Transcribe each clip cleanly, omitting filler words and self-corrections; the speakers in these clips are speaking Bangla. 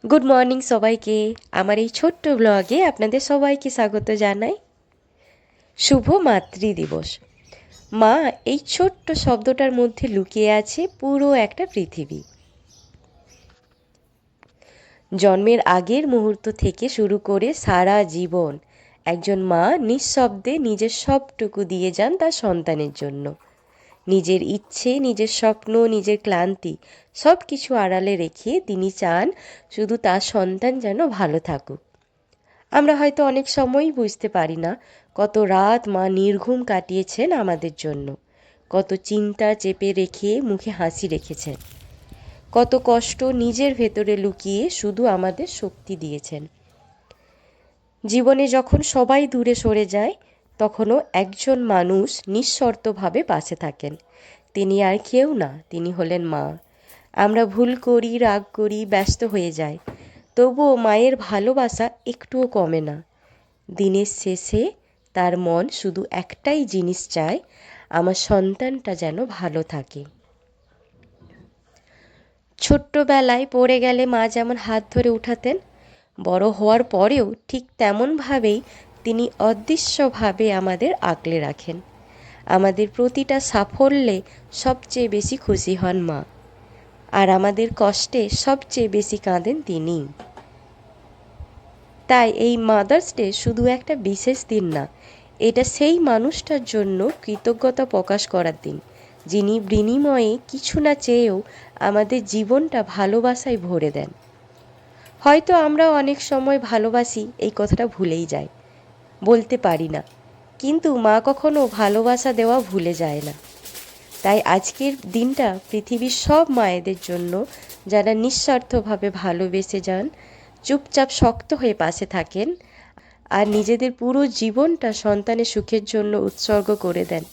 গুড মর্নিং সবাইকে। আমার এই ছোট্ট ব্লগে আপনাদের সবাইকে স্বাগত জানাই। শুভ মাতৃ দিবস। মা এই ছোট্ট শব্দটার মধ্যে লুকিয়ে আছে পুরো একটা পৃথিবী। জন্মের আগের মুহূর্ত থেকে শুরু করে সারা জীবন একজন মা নিঃশব্দে নিজের সবটুকু দিয়ে যান তার সন্তানের জন্য। নিজের ইচ্ছে, নিজের স্বপ্ন, নিজের ক্লান্তি সব কিছু আড়ালে রেখে তিনি চান শুধু তার সন্তান যেন ভালো থাকুক। আমরা হয়তো অনেক সময়ই বুঝতে পারি না কত রাত মা নির্ঘুম কাটিয়েছেন আমাদের জন্য, কত চিন্তা চেপে রেখে মুখে হাসি রেখেছেন, কত কষ্ট নিজের ভেতরে লুকিয়ে শুধু আমাদের শক্তি দিয়েছেন। জীবনে যখন সবাই দূরে সরে যায় তখনও একজন মানুষ নিঃশর্তভাবে পাশে থাকেন। তিনি আর কেউ না, তিনি হলেন মা। আমরা ভুল করি, রাগ করি, ব্যস্ত হয়ে যাই, তবুও মায়ের ভালোবাসা একটুও কমে না। দিনের শেষে তার মন শুধু একটাই জিনিস চায়, আমার সন্তানটা যেন ভালো থাকে। ছোট্টবেলায় পড়ে গেলে মা যেমন হাত ধরে উঠাতেন, বড় হওয়ার পরেও ঠিক তেমনভাবেই তিনি অদৃশ্যভাবে আমাদের আগলে রাখেন। আমাদের প্রতিটা সাফল্যে সবচেয়ে বেশি খুশি হন মা, আর আমাদের কষ্টে সবচেয়ে বেশি কাঁদেন তিনিই। তাই এই মাদার্স ডে শুধু একটা বিশেষ দিন না, এটা সেই মানুষটার জন্য কৃতজ্ঞতা প্রকাশ করার দিন, যিনি বিনিময়ে কিছু না চেয়েও আমাদের জীবনটা ভালোবাসায় ভরে দেন। হয়তো আমরা অনেক সময় ভালোবাসি এই কথাটা ভুলেই যাই, বলতে পারি না, কিন্তু মা কখনো ভালোবাসা দেওয়া ভুলে যায় না। তাই আজকের দিনটা পৃথিবীর সব মায়েদের জন্য, যারা নিঃস্বার্থভাবে ভালোবেসে যান, চুপচাপ শক্ত হয়ে পাশে থাকেন, আর নিজেদের পুরো জীবনটা সন্তানের সুখের জন্য উৎসর্গ করে দেন।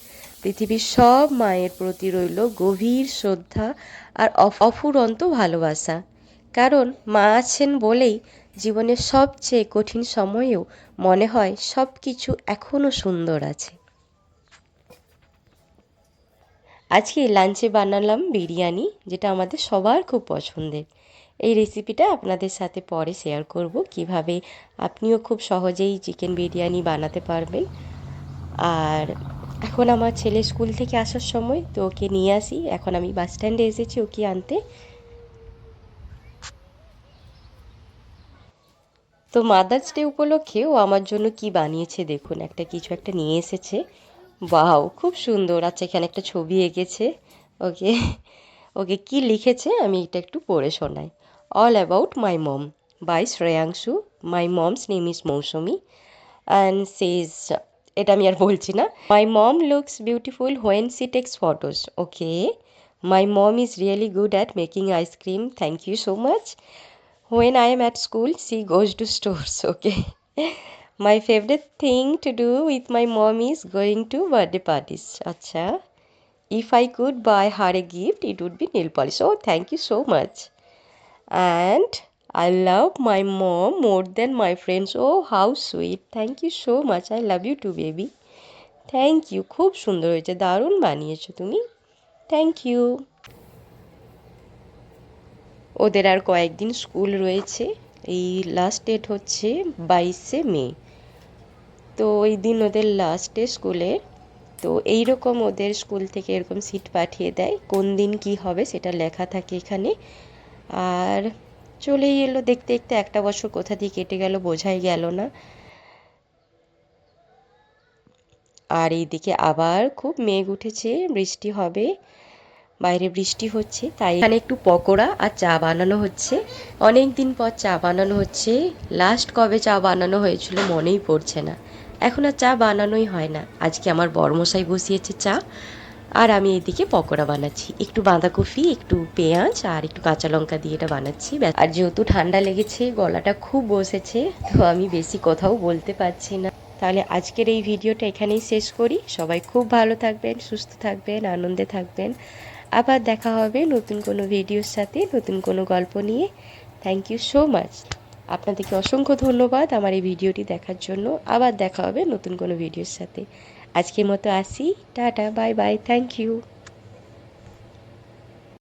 পৃথিবীর সব মায়ের প্রতি রইল গভীর শ্রদ্ধা আর অফুরন্ত ভালোবাসা। কারণ মা আছেন বলেই জীবনের সবচেয়ে কঠিন সময়েও মনে হয় সব কিছু এখনও সুন্দর আছে। আজকে লাঞ্চে বানালাম বিরিয়ানি, যেটা আমাদের সবার খুব পছন্দের। এই রেসিপিটা আপনাদের সাথে পরে শেয়ার করব, কিভাবে আপনিও খুব সহজেই চিকেন বিরিয়ানি বানাতে পারবেন। আর এখন আমার ছেলে স্কুল থেকে আসার সময়, তো ওকে নিয়ে আসি। এখন আমি বাস স্ট্যান্ডে এসেছি ওকে আনতে। তো মাদার্স ডে উপলক্ষে ও আমার জন্য কি বানিয়েছে দেখুন, কিছু একটা নিয়ে এসেছে। বাও, খুব সুন্দর। আচ্ছা, এখানে একটা ছবি এঁকেছে। ওকে, ওকে কি লিখেছে আমি এটা একটু পড়ে শোনাই। All about my mom by Shreyanshu. My mom's name is Mousumi and says, এটা আমি আর বলছি না। My mom looks beautiful when she takes photos. Okay, my mom is really good at making ice cream, thank you so much. When I am at school, she goes to stores. Okay. My favorite thing to do with my mom is going to birthday parties. Acha. If I could buy her a gift, it would be nail polish. Oh, thank you so much. And I love my mom more than my friends. Oh, how sweet. Thank you so much. I love you too, baby. Thank you. খুব সুন্দর হয়েছে, দারুণ বানিয়েছো তুমি। Thank you. ওদের আর কয়েকদিন স্কুল রয়েছে। এই লাস্ট ডেট হচ্ছে 22শে মে। তো ওই দিন ওদের লাস্ট ডে স্কুলের। তো এইরকম ওদের স্কুল থেকে এরকম সিট পাঠিয়ে দেয়, কোন দিন কি হবে সেটা লেখা থাকে এখানে। আর চলেই এলো, দেখতে দেখতে একটা বছর কোথা দিয়ে কেটে গেল বোঝাই গেল না। আর এইদিকে আবার খুব মেঘ উঠেছে, বৃষ্টি হবে। বাইরে বৃষ্টি হচ্ছে, তাই এখানে একটু পকোড়া আর চা বানানো হচ্ছে। অনেক দিন পর চা বানানো হচ্ছে। লাস্ট কবে চা বানানো হয়েছিল মনেই পড়ছে না। এখন আর চা বানানোই হয় না। আজকে আমার বড়মশাই বসিয়েছে চা, আর আমি এইদিকে পকোড়া বানাচ্ছি। একটু বাঁধাকপি, একটু পেঁয়াজ আর একটু কাঁচা লঙ্কা দিয়ে এটা বানাচ্ছি। আর যেহেতু ঠান্ডা লেগেছে, গলাটা খুব বসেছে, তো আমি বেশি কথাও বলতে পারছি না। তাহলে আজকের এই ভিডিওটা এখানেই শেষ করি। সবাই খুব ভালো থাকবেন, সুস্থ থাকবেন, আনন্দে থাকবেন। আবার দেখা হবে নতুন কোনো ভিডিওর সাথে, নতুন কোনো গল্প নিয়ে। Thank you so much. আপনাদেরকে অসংখ্য ধন্যবাদ আমার এই ভিডিওটি দেখার জন্য। আবার দেখা হবে নতুন কোনো ভিডিওর সাথে। আজকের মতো আসি, tata, bye bye, thank you.